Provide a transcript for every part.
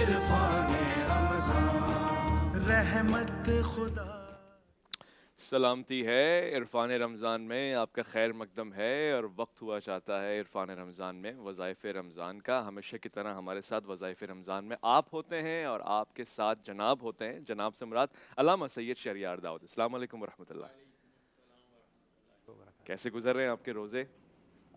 عرفان رمضان رحمت خدا. سلامتی ہے عرفان رمضان میں، آپ کا خیر مقدم ہے اور وقت ہوا چاہتا ہے عرفان رمضان میں وظائف رمضان کا. ہمیشہ کی طرح ہمارے ساتھ وظائف رمضان میں آپ ہوتے ہیں اور آپ کے ساتھ جناب ہوتے ہیں. جناب سے مراد علامہ سید شہریار داؤد. السلام علیکم ورحمۃ اللہ. کیسے گزر رہے ہیں آپ کے روزے؟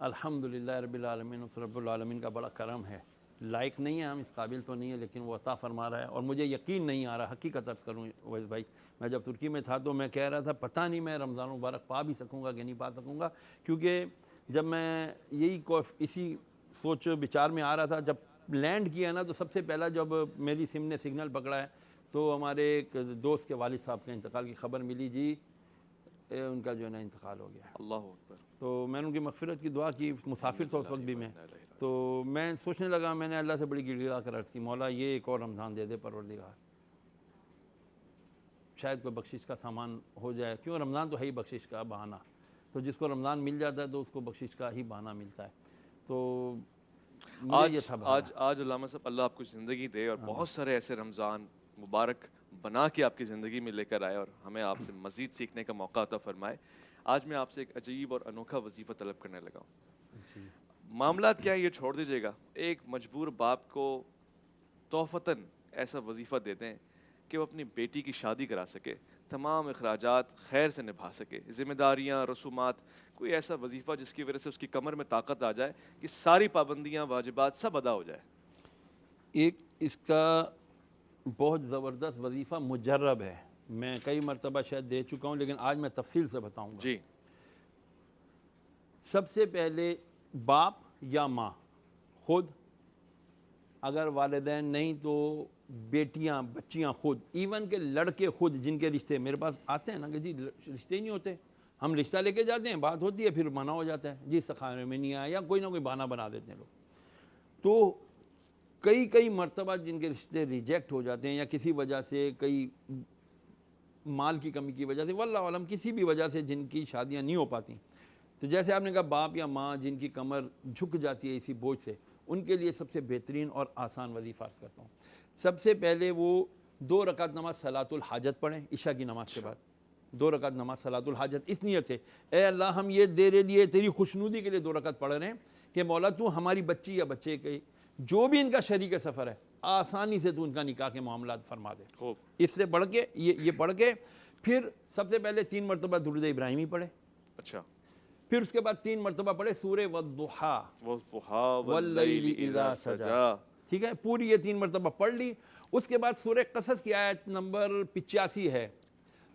الحمدللہ رب العالمین. رب العالمین کا بڑا کرم ہے. لائق نہیں ہے ہم، اس قابل تو نہیں ہے، لیکن وہ عطا فرما رہا ہے. اور مجھے یقین نہیں آ رہا، حقیقت عرض کروں ویس بھائی، میں جب ترکی میں تھا تو میں کہہ رہا تھا پتہ نہیں میں رمضان مبارک پا بھی سکوں گا کہ نہیں پا سکوں گا. کیونکہ جب میں اسی سوچ بچار میں آ رہا تھا، جب لینڈ کیا نا تو سب سے پہلا جب میری سم نے سگنل پکڑا ہے تو ہمارے ایک دوست کے والد صاحب کے انتقال کی خبر ملی. جی ان کا جو ہے نا انتقال ہو گیا. اللہ اکبر. تو میں نے ان کی مغفرت کی دعا کی. مسافر تھا اس وقت بھی میں. تو میں سوچنے لگا، میں نے اللہ سے بڑی گڑ گڑا کر عرض کی، مولا یہ ایک اور رمضان دے دے پروردگار، شاید کوئی بخشش کا سامان ہو جائے. کیوں، رمضان تو ہے ہی بخشش کا بہانہ. تو جس کو رمضان مل جاتا ہے تو اس کو بخشش کا ہی بہانہ ملتا ہے. تو مجھے یہ تھا آج علامہ صاحب اللہ آپ کو زندگی دے اور بہت سارے ایسے رمضان مبارک بنا کے آپ کی زندگی میں لے کر آئے اور ہمیں آپ سے مزید سیکھنے کا موقع عطا فرمائے. آج میں آپ سے ایک عجیب اور انوکھا وظیفہ طلب کرنے لگا ہوں. معاملات کیا ہے یہ چھوڑ دیجیے گا. ایک مجبور باپ کو تحفتاً ایسا وظیفہ دے دیں کہ وہ اپنی بیٹی کی شادی کرا سکے، تمام اخراجات خیر سے نبھا سکے، ذمہ داریاں، رسومات، کوئی ایسا وظیفہ جس کی وجہ سے اس کی کمر میں طاقت آ جائے کہ ساری پابندیاں، واجبات سب ادا ہو جائے. ایک اس کا بہت زبردست وظیفہ مجرب ہے. میں کئی مرتبہ شاید دے چکا ہوں، لیکن آج میں تفصیل سے بتاؤں گا. جی. سب سے پہلے باپ یا ماں خود، اگر والدین نہیں تو بیٹیاں، بچیاں خود، ایون کہ لڑکے خود جن کے رشتے میرے پاس آتے ہیں نا کہ جی رشتے ہی نہیں ہوتے، ہم رشتہ لے کے جاتے ہیں، بات ہوتی ہے، پھر منع ہو جاتا ہے، جی سخانے میں نہیں آیا، یا کوئی نہ کوئی بہانہ بنا دیتے ہیں لوگ. تو کئی مرتبہ جن کے رشتے ریجیکٹ ہو جاتے ہیں یا کسی وجہ سے، کئی مال کی کمی کی وجہ سے، واللہ عالم کسی بھی وجہ سے جن کی شادیاں نہیں ہو پاتی، تو جیسے آپ نے کہا باپ یا ماں جن کی کمر جھک جاتی ہے اسی بوجھ سے، ان کے لیے سب سے بہترین اور آسان وظیفہ عرض کرتا ہوں. سب سے پہلے وہ 2 رکعت نماز صلاۃ الحاجت پڑھیں عشاء کی نماز کے بعد. 2 رکعت نماز صلاۃ الحاجت اس نیت سے، اے اللہ ہم یہ تیرے لیے، تیری خوشنودی کے لیے 2 رکعت پڑھ رہے ہیں کہ مولا تو ہماری بچی یا بچے کے جو بھی ان کا شریک سفر ہے آسانی سے تو ان کا نکاح کے معاملات فرما دے. اس سے پڑھ کے یہ پڑھ کے پھر سب سے پہلے 3 مرتبہ درود ابراہیمی پڑھے. اچھا. پھر اس کے بعد 3 مرتبہ پڑھے سورہ والضحیٰ واللیل اذا سجا. ٹھیک ہے، پوری یہ 3 مرتبہ پڑھ لی. اس کے بعد سورہ قصص کی آیت نمبر 85 ہے،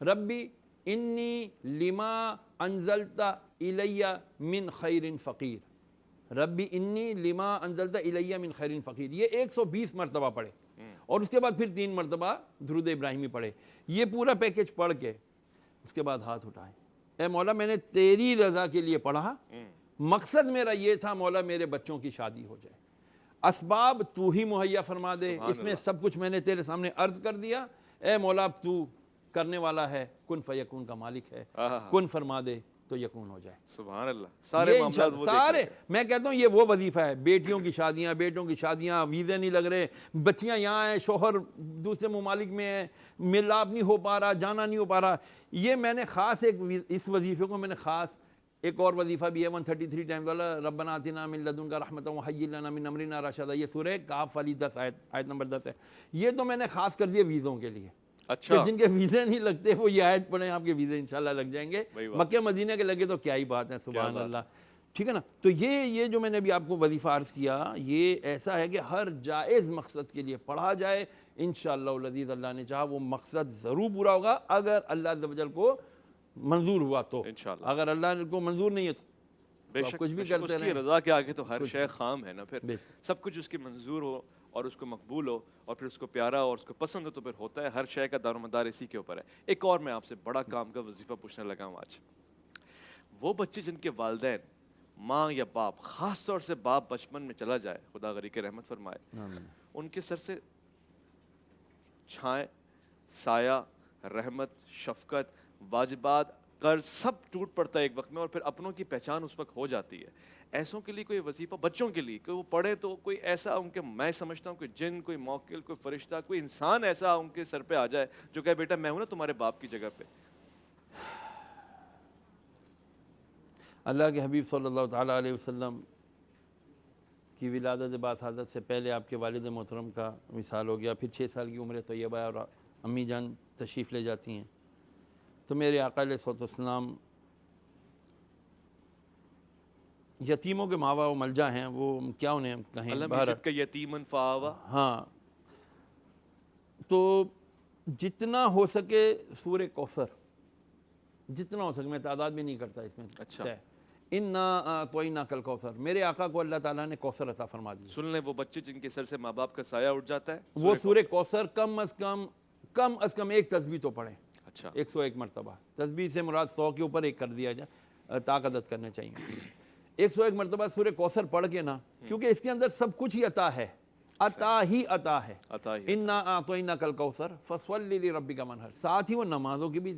ربی انی لما انزلت الی من خیر فقیر. ربی انی لما انزلت الی من خیر فقیر، یہ 120 مرتبہ پڑھے. اور اس کے بعد پھر 3 مرتبہ درود ابراہیمی پڑھے. یہ پورا پیکج پڑھ کے اس کے بعد ہاتھ اٹھائیں، اے مولا میں نے تیری رضا کے لیے پڑھا، مقصد میرا یہ تھا مولا میرے بچوں کی شادی ہو جائے، اسباب تو ہی مہیا فرما دے، اس میں سب کچھ میں نے تیرے سامنے عرض کر دیا، اے مولا اب تو کرنے والا ہے، کن فیکون کا مالک ہے، کن فرما دے تو یکون ہو جائے. سبحان اللہ. سارے معاملات وہ سارے میں کہتا ہوں یہ وہ وظیفہ ہے. بیٹیوں کی شادیاں، بیٹوں کی شادیاں، ویزے نہیں لگ رہے، بچیاں یہاں ہیں، شوہر دوسرے ممالک میں ہیں، ملاپ نہیں ہو پا رہا، جانا نہیں ہو پا رہا. یہ میں نے خاص اس وظیفے کو میں نے خاص ایک اور وظیفہ بھی ہے 133 ٹائمز والا، ربنا آتنا من لدنک رحمۃ وہیئ لنا من امرنا رشدا. یہ سورہ کہف والی 10 آیت نمبر 10 ہے. یہ تو میں نے خاص کر دیا ویزوں کے لیے. اچھا. کہ جن کے ویزے نہیں لگتے وہ یہ آیت پڑھیں، آپ کے ویزے انشاءاللہ لگ جائیں گے. مکہ مدینہ کے لگے تو کیا ہی بات ہے، سبحان اللہ. ٹھیک ہے نا. تو یہ جو میں نے ابھی آپ کو وظیفہ عرض کیا، یہ ایسا ہے کہ ہر جائز مقصد کے لیے پڑھا جائے، انشاءاللہ العزیز اللہ نے چاہا وہ مقصد ضرور پورا ہوگا، اگر اللہ عز و جل کو منظور ہوا تو. اگر اللہ کو منظور نہیں ہے تو بے شک کچھ بھی کرتے رہیں، اس کی رضا کے آگے تو ہر شے خام ہے نا. پھر سب کچھ اس کی منظور ہو اور اس کو مقبول ہو اور پھر اس کو پیارا ہو اور اس کو پسند ہو تو پھر ہوتا ہے. ہر شے کا دار و مدار اسی کے اوپر ہے. ایک اور میں آپ سے بڑا کام کا وظیفہ پوچھنے لگا ہوں آج. وہ بچے جن کے والدین، ماں یا باپ، خاص طور سے باپ بچپن میں چلا جائے، خدا غریق رحمت فرمائے، ان کے سر سے چھائیں، سایہ، رحمت، شفقت، واجبات قرض سب ٹوٹ پڑتا ہے ایک وقت میں، اور پھر اپنوں کی پہچان اس وقت ہو جاتی ہے. ایسوں کے لیے کوئی وظیفہ، بچوں کے لیے کہ وہ پڑھے تو کوئی ایسا ان کے، میں سمجھتا ہوں کوئی جن، کوئی موکل، کوئی فرشتہ، کوئی انسان ایسا ان کے سر پہ آ جائے جو کہے بیٹا میں ہوں نا تمہارے باپ کی جگہ پہ. اللہ کے حبیب صلی اللہ تعالیٰ علیہ وسلم کی ولادت باصادت سے پہلے آپ کے والد محترم کا وصال ہو گیا، پھر 6 سال کی عمر طیبہ اور امی جان تشریف لے جاتی ہیں. تو میرے آقا علیہ الصلوۃ والسلام یتیموں کے ماوا و ملجا ہیں، وہ کیا انہیں کہیں، علم بہر یجد کا یتیمن فآوا. ہاں. تو جتنا ہو سکے سورہ کوثر، جتنا ہو سکے، میں تعداد بھی نہیں کرتا اس میں. اچھا. اِنَّا أَعْطَيْنَاكَ الْكَوْثَرَ، میرے آقا کو اللہ تعالیٰ نے کوثر عطا فرما دی. سن لیں وہ بچے جن کے سر سے ماں باپ کا سایہ اٹھ جاتا ہے، وہ سورہ کوثر کم از کم ایک تسبیح تو پڑھیں. اچھا 101 مرتبہ. تسبیح سے مراد 100 کے اوپر ایک کر دیا جائے، طاقت کرنے چاہیے. 101 مرتبہ سورہ کوثر پڑھ کے نا، کیونکہ اس کے اندر سب کچھ ہی عطا ہے، عطا ہی عطا ہے. عطا ہی. اِنَّا أَعْطَيْنَاكَ الْكَوْثَرَ فَصَلِّ لِرَبِّكَ وَانْحَرْ. ساتھ ہی وہ نمازوں کی بھی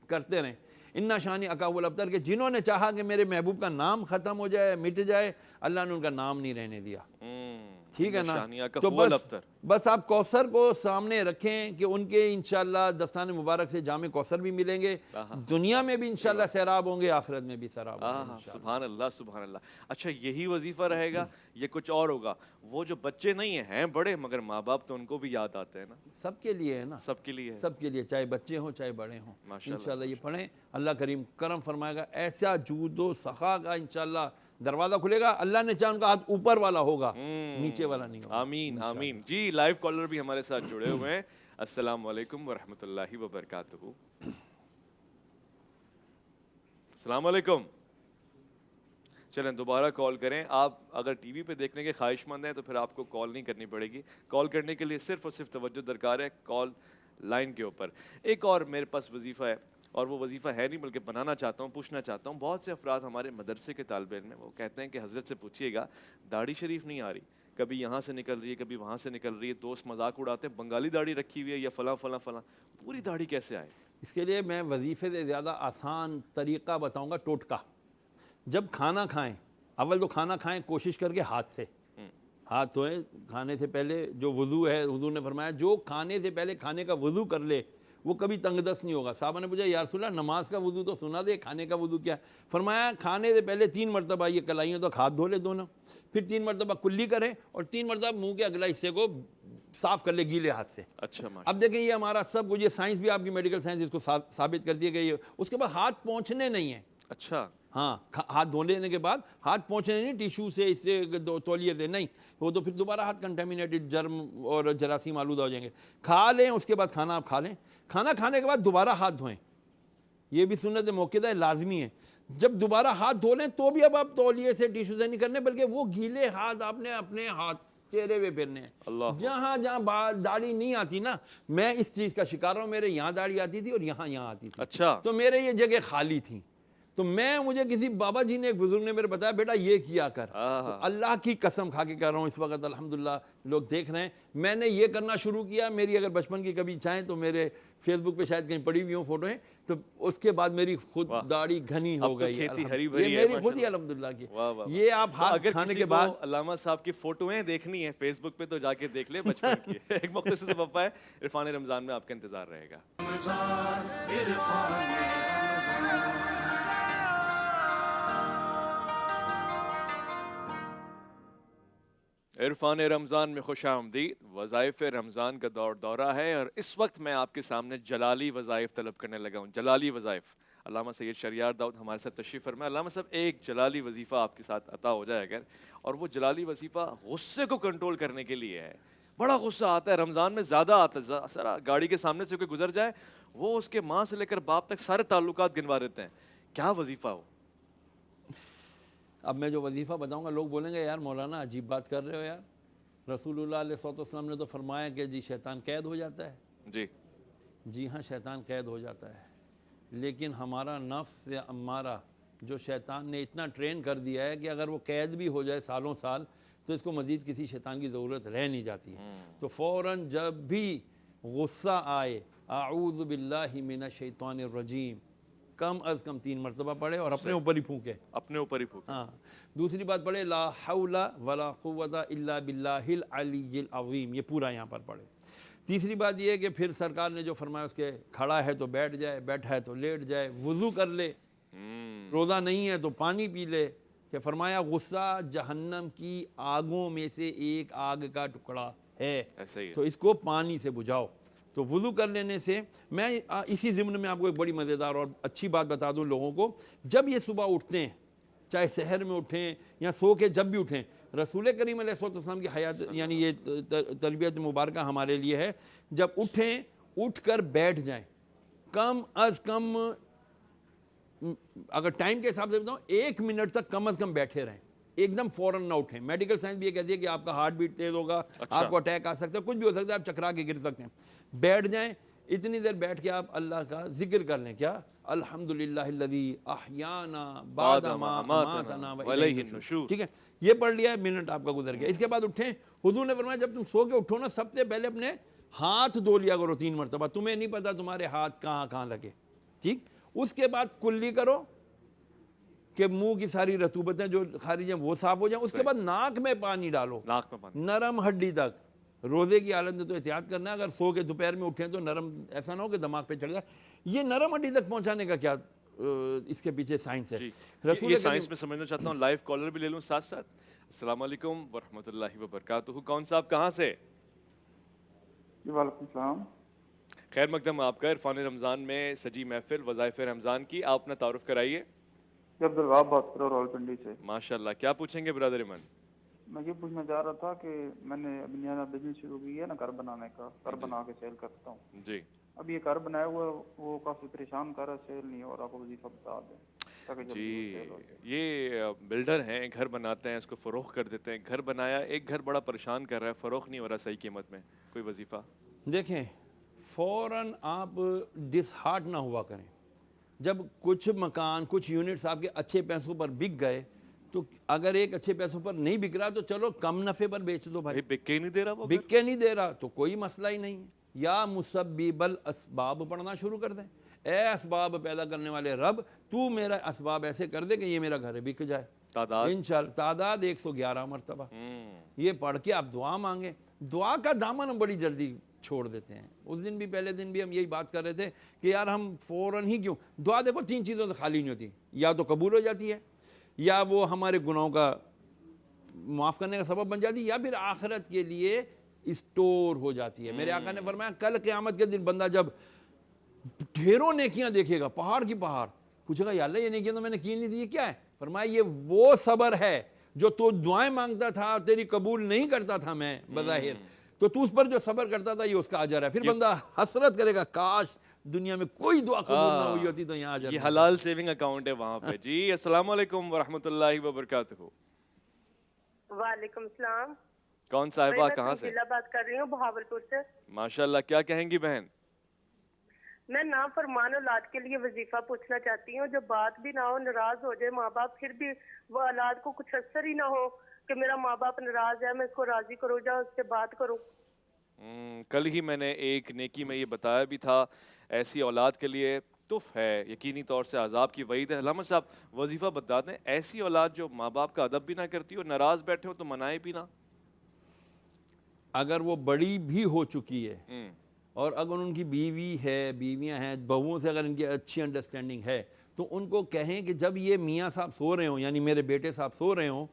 کرتے رہیں. اِنَّا شَانِئَكَ هُوَ الْأَبْتَرُ، کہ جنہوں نے چاہا کہ میرے محبوب کا نام ختم ہو جائے، مٹ جائے، اللہ نے ان کا نام نہیں رہنے دیا. ٹھیک ہے نا. تو بس آپ کوثر کو سامنے رکھیں کہ ان کے انشاءاللہ دستان مبارک سے جام کوثر بھی ملیں گے، دنیا میں بھی انشاءاللہ سیراب ہوں گے، آخرت میں بھی سیراب ہوں گے. سبحان اللہ سبحان اللہ. اچھا یہی وظیفہ رہے گا یہ کچھ اور ہوگا؟ وہ جو بچے نہیں ہیں بڑے مگر ماں باپ تو ان کو بھی یاد آتے ہیں نا. سب کے لیے ہے نا، سب کے لیے ہے. سب کے لیے، چاہے بچے ہوں چاہے بڑے ہوں. ماشاءاللہ. انشاءاللہ یہ پڑھیں، اللہ کریم کرم فرمائے گا. ایسا جود و سخا کا انشاءاللہ دروازہ کھلے گا. اللہ نے چاہا ان کا ہاتھ اوپر والا ہوگا، نیچے والا نہیں ہوگا. آمین آمین. جی لائیو کالر بھی ہمارے ساتھ جڑے ہوئے ہیں. السلام علیکم ورحمۃ اللہ وبرکاتہ. السلام علیکم. چلیں دوبارہ کال کریں. آپ اگر ٹی وی پہ دیکھنے کے خواہش مند ہیں تو پھر آپ کو کال نہیں کرنی پڑے گی. کال کرنے کے لیے صرف اور صرف توجہ درکار ہے کال لائن کے اوپر. ایک اور میرے پاس وظیفہ ہے، اور وہ وظیفہ ہے نہیں بلکہ بنانا چاہتا ہوں، پوچھنا چاہتا ہوں. بہت سے افراد ہمارے مدرسے کے طالب علم ہیں، وہ کہتے ہیں کہ حضرت سے پوچھیے گا داڑھی شریف نہیں آ رہی، کبھی یہاں سے نکل رہی ہے کبھی وہاں سے نکل رہی ہے. دوست مذاق اڑاتے ہیں بنگالی داڑھی رکھی ہوئی ہے یا فلاں فلاں فلاں. پوری داڑھی کیسے آئے؟ اس کے لیے میں وظیفے سے زیادہ آسان طریقہ بتاؤں گا، ٹوٹکا. جب کھانا کھائیں، اول تو کھانا کھائیں کوشش کر کے ہاتھ سے، ہاتھ دھوئیں. کھانے سے پہلے جو وضو ہے، حضور نے فرمایا جو کھانے سے پہلے کھانے کا وضو کر لے وہ کبھی تنگ دست نہیں ہوگا. صحابہ نے پوچھا یا رسول اللہ نماز کا وضو تو سنا دے، کھانے کا وضو کیا؟ فرمایا کھانے سے پہلے 3 مرتبہ یہ کلائیوں تک ہاتھ دھو لے دونوں، پھر 3 مرتبہ کلی کریں، اور 3 مرتبہ منہ کے اگلا حصے کو صاف کر لے گیلے ہاتھ سے. اچھا. اب دیکھیں یہ ہمارا سب کچھ، یہ سائنس بھی آپ کی میڈیکل سائنس اس کو ثابت کر دی گئی ہے. اس کے بعد ہاتھ پہنچنے نہیں ہیں. اچھا. ہاں ہاتھ دھو لینے کے بعد ہاتھ پہنچنے نہیں، ٹیشو سے، اس سے تولیے سے نہیں، وہ تو پھر دوبارہ ہاتھ کنٹامینیٹڈ جرم اور جراثیم آلودہ ہو جائیں گے. کھا لیں اس کے بعد کھانا آپ کھا لیں، کھانا کھانے کے بعد دوبارہ ہاتھ دھوئیں. یہ بھی سنت موقعہ ہے، لازمی ہے. جب دوبارہ ہاتھ دھو لیں تو بھی اب آپ تولیے سے ٹیشو سے نہیں کرنے، بلکہ وہ گیلے ہاتھ آپ نے اپنے ہاتھ چہرے پہ پھرنے ہیں. جہاں جہاں داڑھی نہیں آتی نا، میں اس چیز کا شکار ہوں، میرے یہاں داڑھی آتی تھی اور یہاں آتی تھی. اچھا. تو میرے یہ جگہ خالی تھی، تو مجھے کسی بابا جی نے، ایک بزرگ نے میرے بتایا بیٹا یہ کیا کر. اللہ کی قسم کھا کے کہہ رہا ہوں، اس وقت الحمدللہ لوگ دیکھ رہے ہیں، میں نے یہ کرنا شروع کیا. میری اگر بچپن کی کبھی چاہیں تو میرے فیس بک پہ شاید کہیں پڑی ہوئی ہوں فوٹو ہیں، تو اس کے بعد میری خود داڑھی گھنی ہو گئی. کھیتی ہری یہ بھری ہے میری خود ہی الحمدللہ کی. یہ آپ ہاتھ کھانے کے بعد علامہ صاحب کی فوٹویں دیکھنی ہے فیس بک پہ تو جا کے دیکھ لیں بچپن کی. ایک مختصر سا وقفہ ہے، عرفان رمضان میں آپ کا انتظار رہے گا. عرفان رمضان میں خوش آمدید. وظائف رمضان کا دورہ ہے، اور اس وقت میں آپ کے سامنے جلالی وظائف طلب کرنے لگا ہوں. جلالی وظائف. علامہ سید شریار داؤد ہمارے ساتھ تشریف فرمائے. علامہ صاحب ایک جلالی وظیفہ آپ کے ساتھ عطا ہو جائے اگر، اور وہ جلالی وظیفہ غصے کو کنٹرول کرنے کے لیے ہے. بڑا غصہ آتا ہے رمضان میں، زیادہ آتا ہے. سارا گاڑی کے سامنے سے کوئی گزر جائے، وہ اس کے ماں سے لے کر باپ تک سارے تعلقات گنوا دیتے ہیں. کیا وظیفہ ہو؟ اب میں جو وظیفہ بتاؤں گا لوگ بولیں گے یار مولانا عجیب بات کر رہے ہو یار. رسول اللہ علیہ السلام نے تو فرمایا کہ جی شیطان قید ہو جاتا ہے. جی ہاں شیطان قید ہو جاتا ہے، لیکن ہمارا نفس امارہ جو شیطان نے اتنا ٹرین کر دیا ہے کہ اگر وہ قید بھی ہو جائے سالوں سال تو اس کو مزید کسی شیطان کی ضرورت رہ نہیں جاتی. تو فوراً جب بھی غصہ آئے اعوذ باللہ من الشیطان الرجیم، کم از کم 3 مرتبہ پڑھے اور اپنے اوپر ہی پھونکے. اپنے اوپر ہی پھونکے. ہاں. دوسری بات پڑھے لا حول ولا قوت الا باللہ العلی العظیم, یہ پورا یہاں پر پڑھے. تیسری بات یہ ہے کہ پھر سرکار نے جو فرمایا اس کے کھڑا ہے تو بیٹھ جائے, بیٹھا ہے تو لیٹ جائے, وضو کر لے, روزہ نہیں ہے تو پانی پی لے. کہ فرمایا غصہ جہنم کی آگوں میں سے ایک آگ کا ٹکڑا ہے, ایسا ہی ہے. تو اس کو پانی سے بجھاؤ. تو وضو کر لینے سے میں اسی ضمن میں آپ کو ایک بڑی مزیدار اور اچھی بات بتا دوں لوگوں کو, جب یہ صبح اٹھتے ہیں, چاہے سحر میں اٹھیں یا سو کے جب بھی اٹھیں, رسول کریم علیہ السلام کی حیات یعنی یہ تربیت مبارکہ ہمارے لیے ہے, جب اٹھیں اٹھ کر بیٹھ جائیں, کم از کم اگر ٹائم کے حساب سے بتاؤں 1 منٹ تک کم از کم بیٹھے رہیں, ایک دم فوراً نہ اٹھیں. میڈیکل سائنس بھی یہ کہتی ہے کہ آپ کا ہارٹ بیٹ تیز ہوگا, آپ کو اٹیک آ سکتا ہے, کچھ بھی ہو سکتا ہے, آپ چکرا کے گر سکتے ہیں. بیٹھ جائیں, اتنی دیر بیٹھ کے آپ اللہ کا ذکر کر لیں. کیا الحمدللہ الذی احیانا بعد ما اماتنا والیہ النشور, ٹھیک ہے, یہ پڑھ لیا, منٹ آپ کا گزر گیا. اس کے بعد اٹھیں, حضور نے فرمایا جب تم سو کے اٹھو نا, سب سے پہلے اپنے ہاتھ دھو لیا کرو 3 مرتبہ. تمہیں نہیں پتا تمہارے ہاتھ کہاں کہاں لگے, ٹھیک. اس کے بعد کلی کرو کہ منہ کی ساری رطوبتیں جو خارج ہیں وہ صاف ہو جائیں. اس کے بعد ناک میں پانی ڈالو, ناک میں پانی, نرم ہڈی تک. روزے کی حالت میں تو احتیاط کرنا ہے, اگر سو کے دوپہر میں اٹھیں تو نرم, ایسا نہ ہو کہ دماغ پہ چڑھ جائے. یہ نرم ہڈی تک پہنچانے کا کیا اس کے پیچھے سائنس ہے. یہ سائنس میں سمجھنا چاہتا ہوں. لائیو کالر بھی لے لوں ساتھ ساتھ. السلام علیکم ورحمۃ اللہ وبرکاتہ. کون صاحب کہاں سے؟ جی وعلیکم السلام. خیر مقدم آپ کا عرفان رمضان میں سجی محفل وظائف رمضان کی. آپ اپنا تعارف کرائیے. جی عبدالوہاب بات کر رہا ہوں راولپنڈی سے. ماشاء اللہ, کیا پوچھیں گے برادر ایمن؟ میں یہ پوچھنا چاہ رہا تھا کہ میں نے ابھی نیا بزنس شروع کیا ہے نا, گھر بنانے کا, گھر بنا کے سیل کرتا ہوں. جی. اب یہ گھر بنایا ہوا وہ کافی پریشان کر رہا ہے, سیل نہیں ہو رہا, کو وظیفہ بتا دیں. جی, یہ بلڈر ہیں, گھر بناتے ہیں, اس کو فروخت کر دیتے ہیں. گھر بنایا, ایک گھر بڑا پریشان کر رہا ہے, فروخت نہیں ہو رہا صحیح قیمت میں, کوئی وظیفہ؟ دیکھیں فوراً آپ ڈس ہارٹ نہ ہوا کریں. جب کچھ مکان کچھ یونٹس آپ کے اچھے پیسوں پر بک گئے, تو اگر ایک اچھے پیسوں پر نہیں بک رہا تو چلو کم نفع پر بیچ دو بھائی. بک کے نہیں دے رہا, وہ بک کے نہیں دے رہا تو کوئی مسئلہ ہی نہیں ہے. یا مسبب الاسباب پڑھنا شروع کر دیں. اے اسباب پیدا کرنے والے رب, تو میرا اسباب ایسے کر دے کہ یہ میرا گھر بک جائے. تعداد انشاءاللہ تعداد 111 مرتبہ. یہ پڑھ کے آپ دعا مانگیں. دعا کا دامن ہم بڑی جلدی چھوڑ دیتے ہیں. اس دن بھی پہلے دن بھی ہم یہی بات کر رہے تھے کہ یار ہم فوراً ہی کیوں, دعا دیکھو 3 چیزوں سے خالی نہیں ہوتی, یا تو قبول ہو جاتی ہے, یا وہ ہمارے گناہوں کا معاف کرنے کا سبب بن جاتی ہے, یا پھر آخرت کے لیے اسٹور ہو جاتی ہے. میرے آقا نے فرمایا کل قیامت کے دن بندہ جب ڈھیروں نیکیاں دیکھے گا, پہاڑ کی پہاڑ, پوچھے گا یا اللہ یہ نیکیاں تو میں نے کی نہیں تھی, یہ کیا ہے؟ فرمایا یہ وہ صبر ہے جو تو دعائیں مانگتا تھا, تیری قبول نہیں کرتا تھا میں بظاہر, تو تو اس پر جو صبر کرتا تھا یہ اس کا اجر ہے. پھر بندہ حسرت کرے گا کاش دنیا میں کوئی دعا قبول نہ ہوئی ہوتی تو یہاں اجر. یہ حلال سیونگ اکاؤنٹ ہے وہاں پہ. جی السلام علیکم ورحمۃ اللہ وبرکاتہ. وعلیکم السلام. کون صاحبہ کہاں سے؟ میں بات کر رہی ہوں بہاولپور سے. ماشاء اللہ, کیا کہیں گی بہن؟ میں نافرمان اولاد کے لیے وظیفہ پوچھنا چاہتی ہوں, جو بات بھی نہ ہو, ناراض ہو جائے ماں باپ, پھر بھی وہ اولاد کو کچھ اثر ہی نہ ہو کہ میرا ماں باپ ناراض ہے, میں اس کو راضی کروں یا اس سے بات کروں. کل ہی میں نے ایک نیکی میں یہ بتایا بھی تھا, ایسی اولاد کے لیے تف ہے, یقینی طور سے عذاب کی وعید ہے. علامہ صاحب وظیفہ بتا دیں, ایسی اولاد جو ماں باپ کا ادب بھی نہ کرتی ہو, ناراض بیٹھے ہو تو منائے بھی نہ. اگر وہ بڑی بھی ہو چکی ہے اور اگر ان کی بیوی ہے, بیویاں ہیں, بہوؤں سے اگر ان کی اچھی انڈرسٹینڈنگ ہے, تو ان کو کہیں کہ جب یہ میاں صاحب سو رہے ہوں, یعنی میرے بیٹے صاحب سو رہے ہوں,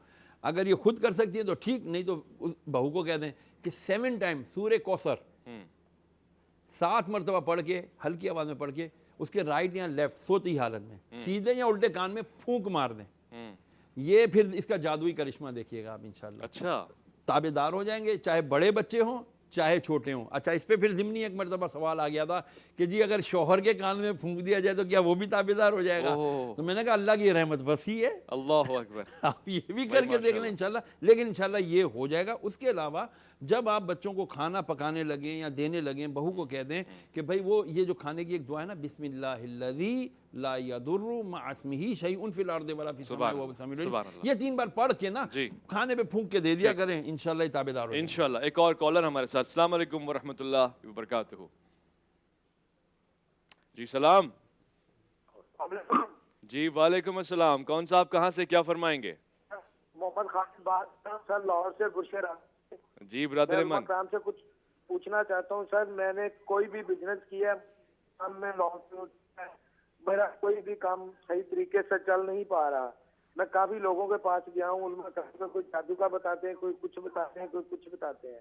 اگر یہ خود کر سکتی ہے تو ٹھیک, نہیں تو اس بہو کو کہہ دیں کہ 7 ٹائم سورہ کوثر 7 مرتبہ پڑھ کے, ہلکی آواز میں پڑھ کے, اس کے رائٹ یا لیفٹ سوتی حالت میں سیدھے یا الٹے کان میں پھونک مار دیں. یہ پھر اس کا جادوئی کرشمہ دیکھیے گا آپ انشاءاللہ. اچھا, تابع دار ہو جائیں گے, چاہے بڑے بچے ہوں چاہے چھوٹے ہوں. اچھا, اس پہ پھر ضمنی ایک مرتبہ سوال آ گیا تھا کہ جی اگر شوہر کے کان میں پھونک دیا جائے تو کیا وہ بھی تابع دار ہو جائے گا؟ تو میں نے کہا اللہ کی رحمت وسیع ہے, اللہ اکبر, آپ یہ بھی کر کے دیکھ لیں انشاءاللہ. لیکن انشاءاللہ یہ ہو جائے گا. اس کے علاوہ جب آپ بچوں کو کھانا پکانے لگیں یا دینے لگیں, بہو کو کہہ دیں کہ بھائی وہ یہ جو کھانے کی ایک دعا ہے نا, بسم اللہ الذی لا یضر مع اسمہ شیء فی الارض ولا فی السماء وهو السمیع العلیم, یہ 3 بار پڑھ کے نا کھانے پہ پھونک کے دے دیا کریں, انشاءاللہ یہ تابع دار ہو جائیں. انشاءاللہ. ایک اور کالر ہمارے ساتھ. السلام علیکم ورحمۃ اللہ وبرکاتہ. جی سلام. جی وعلیکم السلام، کون صاحب کہاں سے کیا فرمائیں گے؟ محمد خان بات کر رہا ہوں سر، لاہور سے گلشن جی برادر میں ایمن، کرام سے کچھ پوچھنا چاہتا ہوں سر. میں نے کوئی بھی بزنس کیا ہے، میں لاہور سے ہوں، میرا کوئی بھی کام صحیح طریقے سے چل نہیں پا رہا. میں کافی لوگوں کے پاس گیا ہوں، ان میں کوئی جادو کا بتاتے ہیں، کوئی کچھ بتاتے ہیں، کوئی کچھ بتاتے ہیں.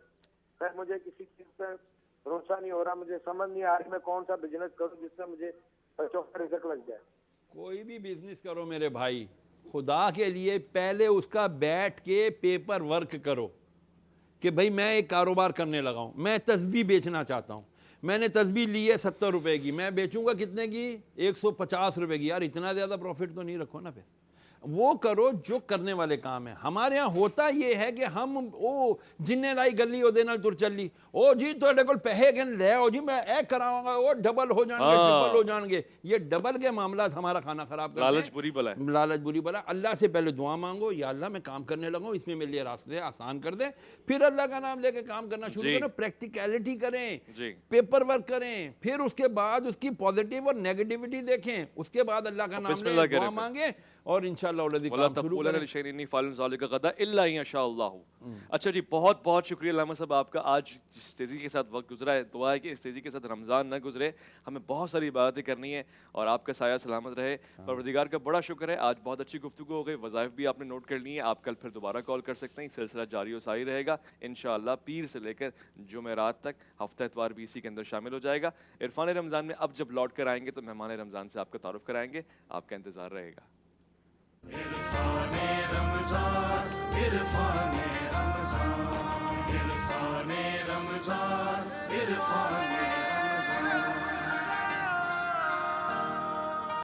سر مجھے کسی چیز پہ بھروسہ نہیں ہو رہا، مجھے سمجھ نہیں آ رہی میں کون سا بزنس کروں جس سے مجھے بچوں کا رزق لگ جائے. کوئی بھی بزنس کرو میرے بھائی، خدا کے لیے پہلے اس کا بیٹھ کے پیپر ورک کرو کہ بھئی میں ایک کاروبار کرنے لگا ہوں، میں تسبیح بیچنا چاہتا ہوں، میں نے تسبیح لی ہے 70 روپے کی، میں بیچوں گا کتنے کی؟ 150 روپے کی. یار اتنا زیادہ پروفٹ تو نہیں رکھو نا. پھر وہ کرو جو کرنے والے کام ہیں. ہمارے ہاں ہوتا یہ ہے کہ ہم جننے لائی گلی او دے نال تر چلی، او جی تواڈے کول پیسے گن لے آؤ جی میں اے کراواں گا، او ڈبل ہو جان گے، ٹرپل ہو جان گے. یہ ڈبل کے معاملات ہمارا کھانا خراب کرتے ہیں. لالچ بری بلا ہے. لالچ بری بلا. اللہ سے پہلے دعا مانگو، یا اللہ میں کام کرنے لگا ہوں، اس میں میرے لیے راستے آسان کر دے. پھر اللہ کا نام لے کے کام کرنا شروع کرو. پریکٹیکلٹی کریں، پیپر ورک کریں، پھر اس کے بعد اس کی پازیٹیو اور نیگیٹیوٹی دیکھیں، اس کے بعد اللہ کا نام لے دعا مانگیں اور انشاءاللہ الذی کام شروع کریں. اچھا جی، بہت بہت شکریہ علامہ صاحب آپ کا. آج جس تیزی کے ساتھ وقت گزرا ہے، دعا ہے کہ اس تیزی کے ساتھ رمضان نہ گزرے. ہمیں بہت ساری عبادتیں کرنی ہے اور آپ کا سایہ سلامت رہے. پروردگار کا بڑا شکر ہے، آج بہت اچھی گفتگو ہو گئی. وظائف بھی آپ نے نوٹ کر لی ہیں. آپ کل پھر دوبارہ کال کر سکتے ہیں. سلسلہ جاری و ساری رہے گا انشاءاللہ. پیر سے لے کر جمعرات تک ہفتہ اتوار بھی اسی کے اندر شامل ہو جائے گا. عرفان رمضان میں اب جب لوٹ کر آئیں گے تو مہمان رمضان سے آپ کا تعارف کرائیں گے. آپ کا انتظار رہے گا. عرفان رمضان، عرفان رمضان، عرفان رمضان، عرفان